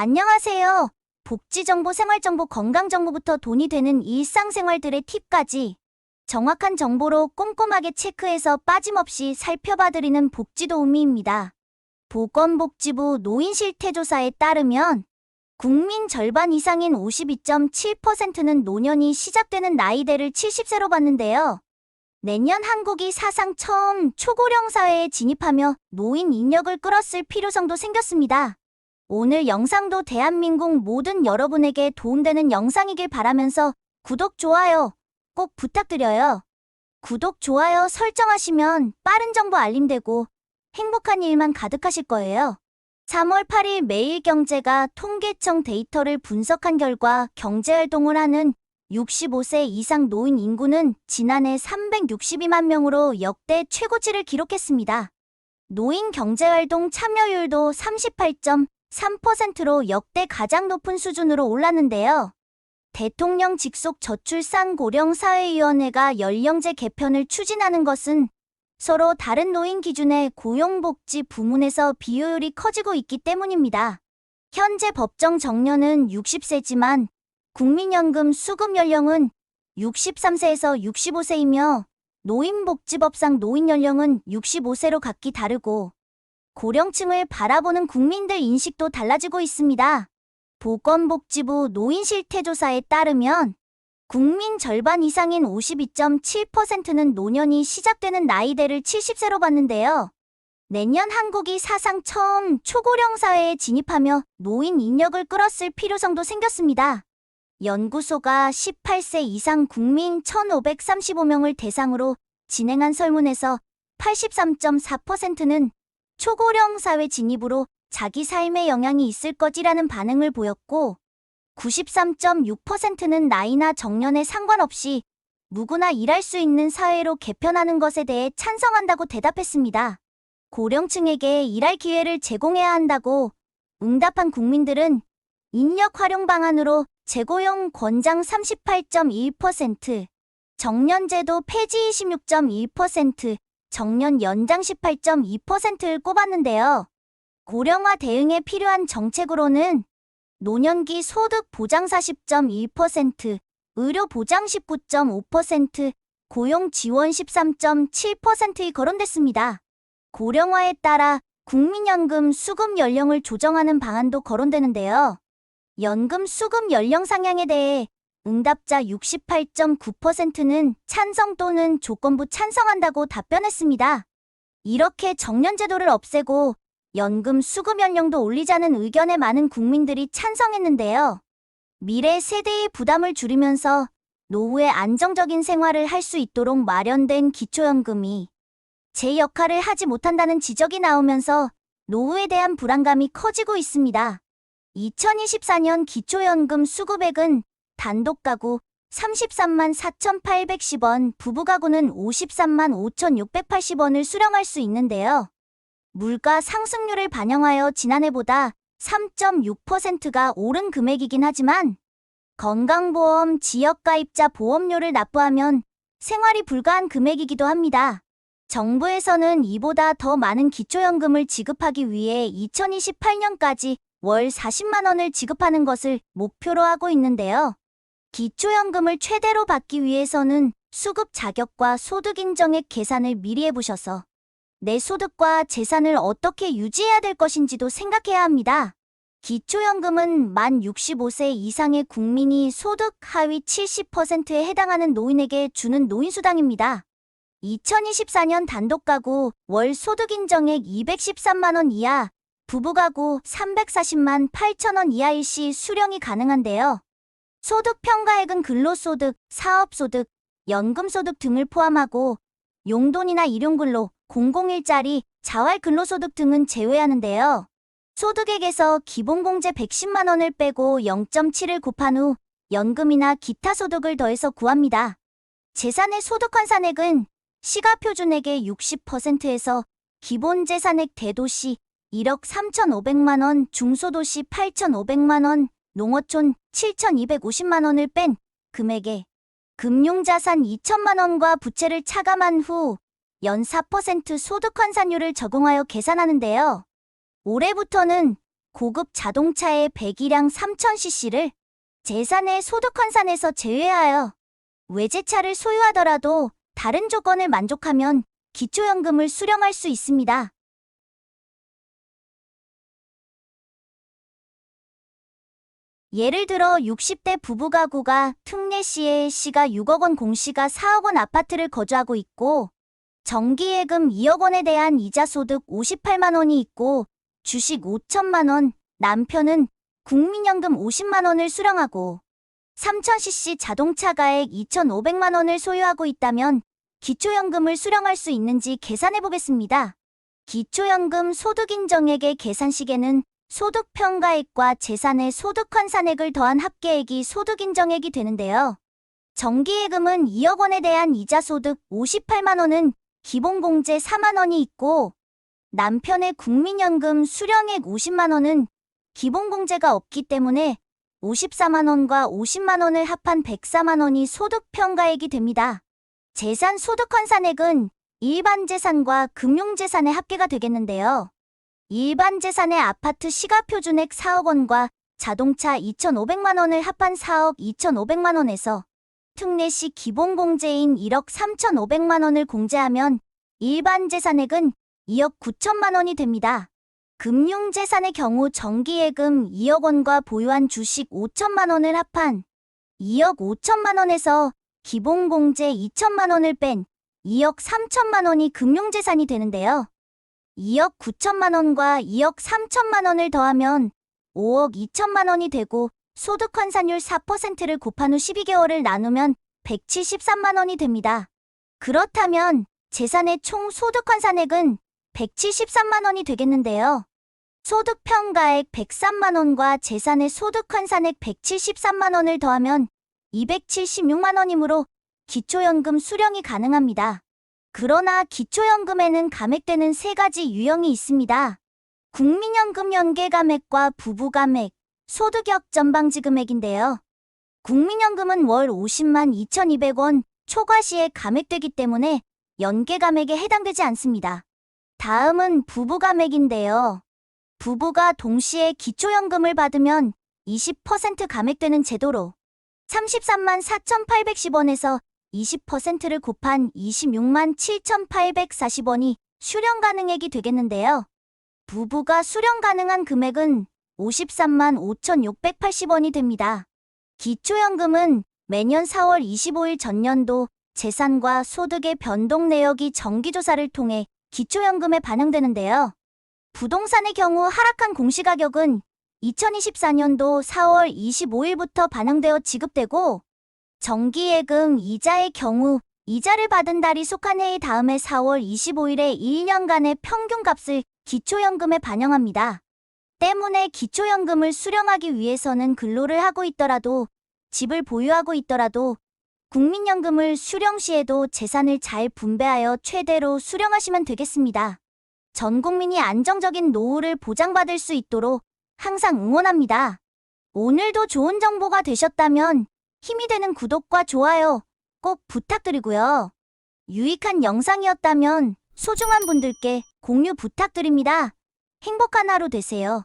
안녕하세요. 복지정보, 생활정보, 건강정보부터 돈이 되는 일상생활들의 팁까지 정확한 정보로 꼼꼼하게 체크해서 빠짐없이 살펴봐드리는 복지도우미입니다. 보건복지부 노인실태조사에 따르면 국민 절반 이상인 52.7%는 노년이 시작되는 나이대를 70세로 봤는데요. 내년 한국이 사상 처음 초고령 사회에 진입하며 노인 인력을 끌어쓸 필요성도 생겼습니다. 오늘 영상도 대한민국 모든 여러분에게 도움되는 영상이길 바라면서 구독, 좋아요 꼭 부탁드려요. 구독, 좋아요 설정하시면 빠른 정보 알림되고 행복한 일만 가득하실 거예요. 3월 8일 매일경제가 통계청 데이터를 분석한 결과 경제활동을 하는 65세 이상 노인 인구는 지난해 362만 명으로 역대 최고치를 기록했습니다. 노인 경제활동 참여율도 38.3%로 역대 가장 높은 수준으로 올랐는데요. 대통령 직속 저출산 고령사회위원회가 연령제 개편을 추진하는 것은 서로 다른 노인 기준의 고용복지 부문에서 비효율이 커지고 있기 때문입니다. 현재 법정 정년은 60세지만 국민연금 수급 연령은 63세에서 65세이며 노인복지법상 노인연령은 65세로 각기 다르고 고령층을 바라보는 국민들 인식도 달라지고 있습니다. 보건복지부 노인실태조사에 따르면 국민 절반 이상인 52.7%는 노년이 시작되는 나이대를 70세로 봤는데요. 내년 한국이 사상 처음 초고령 사회에 진입하며 노인 인력을 끌어쓸 필요성도 생겼습니다. 연구소가 18세 이상 국민 1,535명을 대상으로 진행한 설문에서 83.4%는 초고령 사회 진입으로 자기 삶에 영향이 있을 것이라는 반응을 보였고 93.6%는 나이나 정년에 상관없이 누구나 일할 수 있는 사회로 개편하는 것에 대해 찬성한다고 대답했습니다. 고령층에게 일할 기회를 제공해야 한다고 응답한 국민들은 인력 활용 방안으로 재고용 권장 38.1%, 정년제도 폐지 26.1%, 정년 연장 18.2%를 꼽았는데요. 고령화 대응에 필요한 정책으로는 노년기 소득 보장 40.1%, 의료 보장 19.5%, 고용 지원 13.7%이 거론됐습니다. 고령화에 따라 국민연금 수급 연령을 조정하는 방안도 거론되는데요. 연금 수급 연령 상향에 대해 응답자 68.9%는 찬성 또는 조건부 찬성한다고 답변했습니다. 이렇게 정년제도를 없애고 연금 수급 연령도 올리자는 의견에 많은 국민들이 찬성했는데요. 미래 세대의 부담을 줄이면서 노후에 안정적인 생활을 할 수 있도록 마련된 기초연금이 제 역할을 하지 못한다는 지적이 나오면서 노후에 대한 불안감이 커지고 있습니다. 2024년 기초연금 수급액은 단독 가구 33만 4,810원, 부부가구는 53만 5,680원을 수령할 수 있는데요. 물가 상승률을 반영하여 지난해보다 3.6%가 오른 금액이긴 하지만 건강보험 지역가입자 보험료를 납부하면 생활이 불가한 금액이기도 합니다. 정부에서는 이보다 더 많은 기초연금을 지급하기 위해 2028년까지 월 40만 원을 지급하는 것을 목표로 하고 있는데요. 기초연금을 최대로 받기 위해서는 수급 자격과 소득 인정액 계산을 미리 해보셔서 내 소득과 재산을 어떻게 유지해야 될 것인지도 생각해야 합니다. 기초연금은 만 65세 이상의 국민이 소득 하위 70%에 해당하는 노인에게 주는 노인수당입니다. 2024년 단독가구 월 소득 인정액 213만 원 이하, 부부가구 340만 8천 원 이하일 시 수령이 가능한데요. 소득 평가액은 근로소득, 사업소득, 연금소득 등을 포함하고 용돈이나 일용근로, 공공일자리, 자활근로소득 등은 제외하는데요. 소득액에서 기본공제 110만 원을 빼고 0.7을 곱한 후 연금이나 기타 소득을 더해서 구합니다. 재산의 소득 환산액은 시가표준액의 60%에서 기본재산액 대도시 1억 3,500만 원, 중소도시 8,500만 원, 농어촌 7,250만 원을 뺀 금액에 금융자산 2천만 원과 부채를 차감한 후 연 4% 소득 환산율을 적용하여 계산하는데요. 올해부터는 고급 자동차의 배기량 3000cc를 재산의 소득 환산에서 제외하여 외제차를 소유하더라도 다른 조건을 만족하면 기초연금을 수령할 수 있습니다. 예를 들어 60대 부부 가구가 특례시에 시가 6억 원 공시가 4억 원 아파트를 거주하고 있고 정기예금 2억 원에 대한 이자 소득 58만 원이 있고 주식 5천만 원, 남편은 국민연금 50만 원을 수령하고 3000cc 자동차 가액 2,500만 원을 소유하고 있다면 기초연금을 수령할 수 있는지 계산해 보겠습니다. 기초연금 소득인정액의 계산식에는 소득평가액과 재산의 소득환산액을 더한 합계액이 소득인정액이 되는데요. 정기예금은 2억 원에 대한 이자 소득 58만 원은 기본공제 4만 원이 있고 남편의 국민연금 수령액 50만 원은 기본공제가 없기 때문에 54만 원과 50만 원을 합한 104만 원이 소득평가액이 됩니다. 재산 소득환산액은 일반재산과 금융재산의 합계가 되겠는데요. 일반재산의 아파트 시가표준액 4억 원과 자동차 2,500만 원을 합한 4억 2,500만 원에서 특례시 기본공제인 1억 3,500만 원을 공제하면 일반재산액은 2억 9천만 원이 됩니다. 금융재산의 경우 정기예금 2억 원과 보유한 주식 5천만 원을 합한 2억 5천만 원에서 기본공제 2천만 원을 뺀 2억 3천만 원이 금융재산이 되는데요. 2억 9천만 원과 2억 3천만 원을 더하면 5억 2천만 원이 되고 소득환산율 4%를 곱한 후 12개월을 나누면 173만 원이 됩니다. 그렇다면 재산의 총 소득환산액은 173만 원이 되겠는데요. 소득평가액 103만 원과 재산의 소득환산액 173만 원을 더하면 276만 원이므로 기초연금 수령이 가능합니다. 그러나 기초연금에는 감액되는 3가지 유형이 있습니다. 국민연금 연계감액과 부부감액, 소득역전방지금액인데요. 국민연금은 월 50만 2,200원 초과시에 감액되기 때문에 연계감액에 해당되지 않습니다. 다음은 부부감액인데요. 부부가 동시에 기초연금을 받으면 20% 감액되는 제도로 33만 4,810원에서 20%를 곱한 26만 7,840원이 수령 가능액이 되겠는데요. 부부가 수령 가능한 금액은 53만 5,680원이 됩니다. 기초연금은 매년 4월 25일 전년도 재산과 소득의 변동 내역이 정기조사를 통해 기초연금에 반영되는데요. 부동산의 경우 하락한 공시가격은 2024년도 4월 25일부터 반영되어 지급되고 정기예금 이자의 경우 이자를 받은 달이 속한 해의 다음해 4월 25일에 1년간의 평균값을 기초연금에 반영합니다. 때문에 기초연금을 수령하기 위해서는 근로를 하고 있더라도 집을 보유하고 있더라도 국민연금을 수령 시에도 재산을 잘 분배하여 최대로 수령하시면 되겠습니다. 전 국민이 안정적인 노후를 보장받을 수 있도록 항상 응원합니다. 오늘도 좋은 정보가 되셨다면 힘이 되는 구독과 좋아요 꼭 부탁드리고요. 유익한 영상이었다면 소중한 분들께 공유 부탁드립니다. 행복한 하루 되세요.